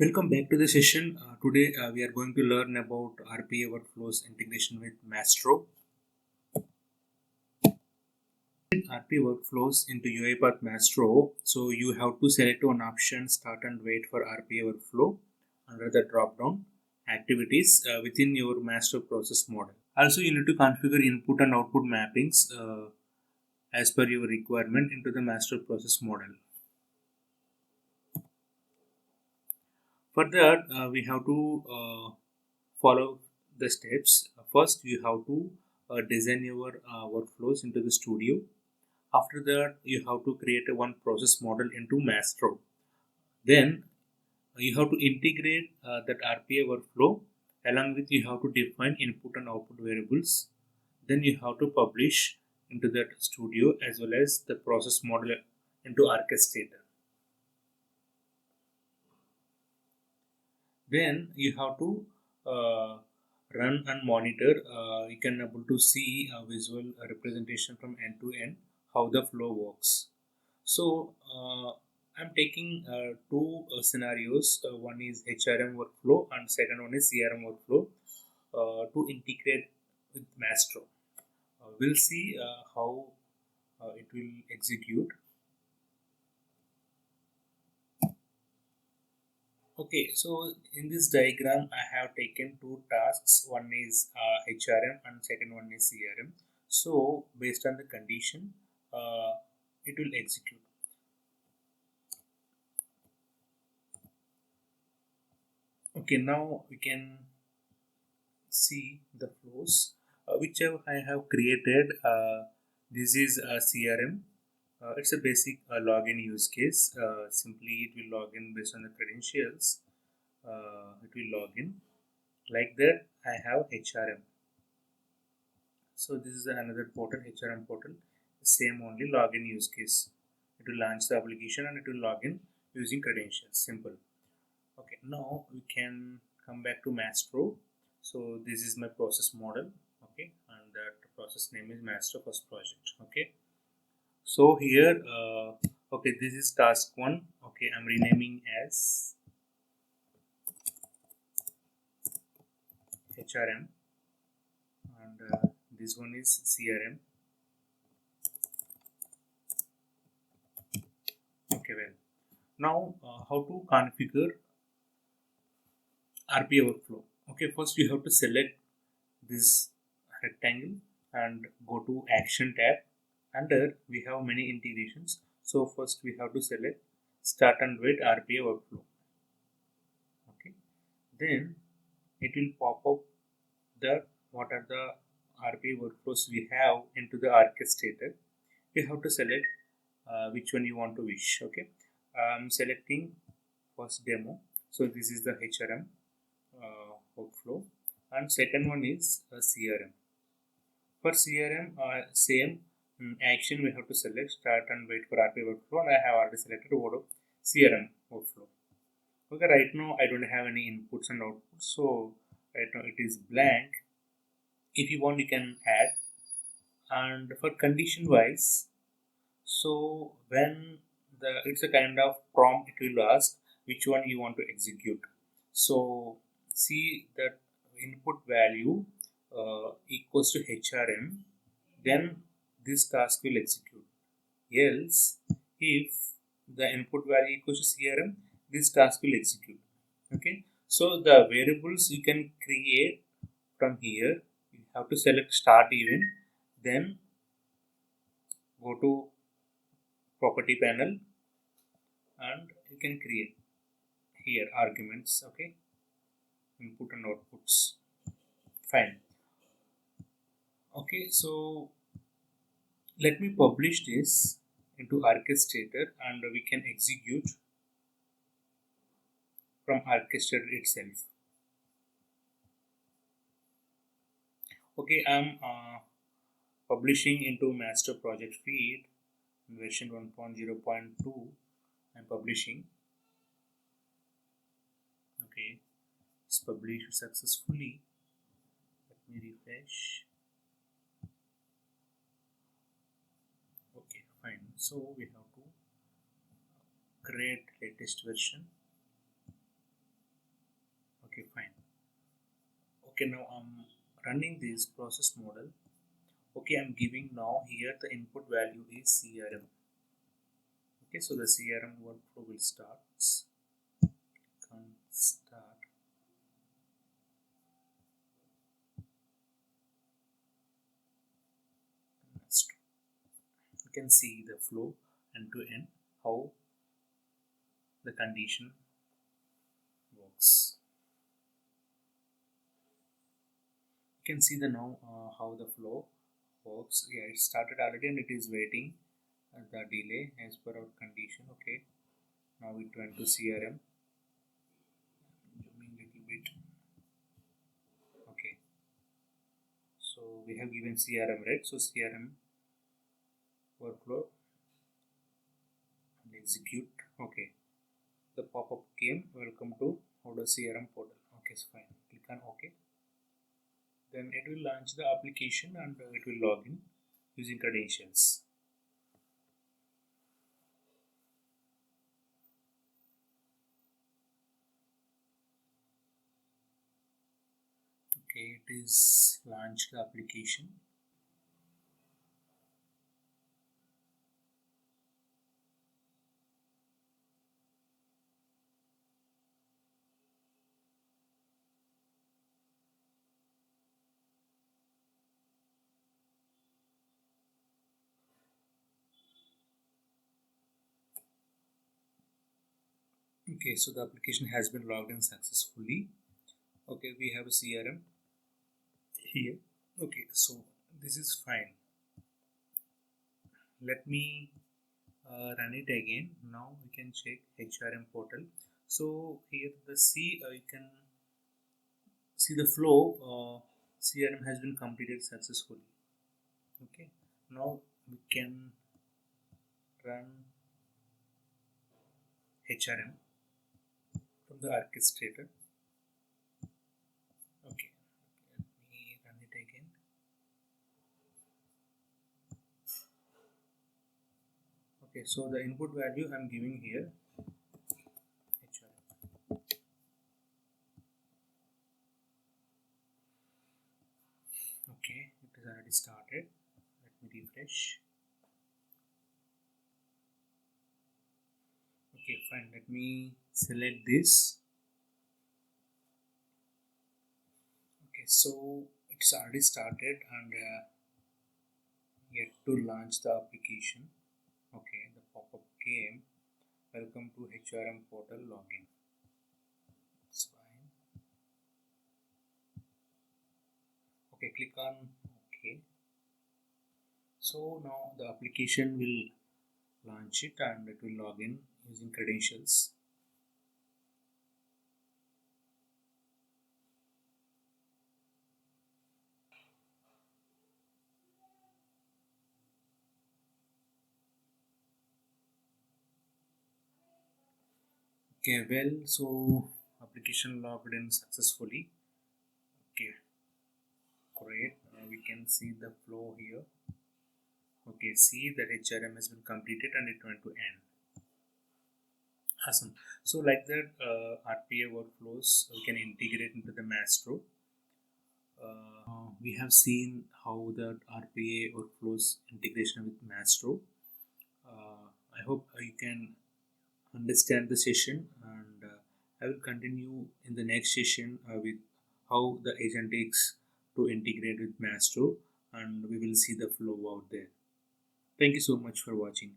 Welcome back to the session. Today we are going to learn about RPA workflows integration with Maestro. RPA workflows into UiPath Maestro. So you have to select one option, start and wait for RPA workflow under the drop down activities within your Maestro process model. Also, you need to configure input and output mappings as per your requirement into the Maestro process model. For that, we have to follow the steps. First, you have to design your workflows into the studio. After that, you have to create a one process model into Maestro. Then you have to integrate that RPA workflow. Along with you have to define input and output variables. Then you have to publish into that studio as well as the process model into orchestrator. Then you have to run and monitor. You can able to see a visual representation from end to end how the flow works. So I'm taking two scenarios. One is HRM workflow and second one is CRM workflow to integrate with Maestro. We'll see how it will execute. Okay, so in this diagram, I have taken two tasks. One is HRM and second one is CRM. So based on the condition, it will execute. Okay, now we can see the flows whichever I have created. This is a CRM. It's a basic login use case. Simply, it will log in based on the credentials. It will log in like that. I have HRM. So this is another portal, HRM portal. Same only login use case. It will launch the application and it will log in using credentials. Simple. Okay, now we can come back to Maestro. So this is my process model. Okay, and that process name is Maestro first project. Okay, so here okay, this is task 1. Okay, I'm renaming as HRM and this one is CRM. Okay, well, now how to configure RPA workflow. Okay, first you have to select this rectangle and go to action tab. Under we have many integrations. So first we have to select start and wait RPA workflow. Okay, then it will pop up the what are the RPA workflows we have into the orchestrator. You have to select which one you want to wish. Okay, I'm selecting first demo. So this is the HRM workflow and second one is CRM. For CRM, same action we have to select start and wait for RPA workflow, and I have already selected CRM workflow. Okay, right now I don't have any inputs and outputs, so right now it is blank. If you want, you can add. And for condition wise, so when it's a kind of prompt, it will ask which one you want to execute. So see that input value equals to HRM, then this task will execute. Else, if the input value equals to CRM, this task will execute. Okay, so the variables you can create from here. You have to select start event, then go to property panel and you can create here arguments. Okay, input and outputs. Fine. Okay, so let me publish this into orchestrator and we can execute from orchestrator itself. Okay, I'm publishing into master project feed version 1.0.2. I'm publishing. Okay, it's published successfully. Let me refresh. Okay, fine. So we have to create latest version. Okay, fine. Okay, now I'm running this process model. Okay, I'm giving now here the input value is CRM. Okay, so the CRM workflow will start. Start. Maestro. You can see the flow end to end, how the condition works. You can see the now how the flow works. Yeah, it started already and it is waiting the delay as per our condition. Okay, now it went to CRM. Zooming little bit. Okay, so we have given CRM, right? So CRM workflow and execute. Okay, the pop-up came. Welcome to Order CRM portal. Okay, so fine. Click on OK. Then it will launch the application and it will log in using credentials. Okay, it is launched the application. Okay, so the application has been logged in successfully. Okay, we have a CRM here. Okay, so this is fine. Let me run it again. Now we can check HRM portal. So here the you can see the flow. CRM has been completed successfully. Okay, now we can run HRM from the orchestrator. Okay, let me run it again. Okay, so the input value I'm giving here HRM. Okay, it is already started. Let me refresh. Okay, fine. Let me select this. Okay, so it's already started and yet to launch the application. Okay, the pop-up came. Welcome to HRM portal login. It's fine. Okay, click on OK. So now the application will launch it and it will log in using credentials. Okay, well, so application logged in successfully. Okay, great. We can see the flow here. Okay, see that HRM has been completed and it went to end. Awesome. So like that, RPA workflows we can integrate into the Maestro. We have seen how the RPA workflows integration with Maestro. I hope you can understand the session, and I will continue in the next session with how the Agentics to integrate with Maestro, and we will see the flow out there. Thank you so much for watching.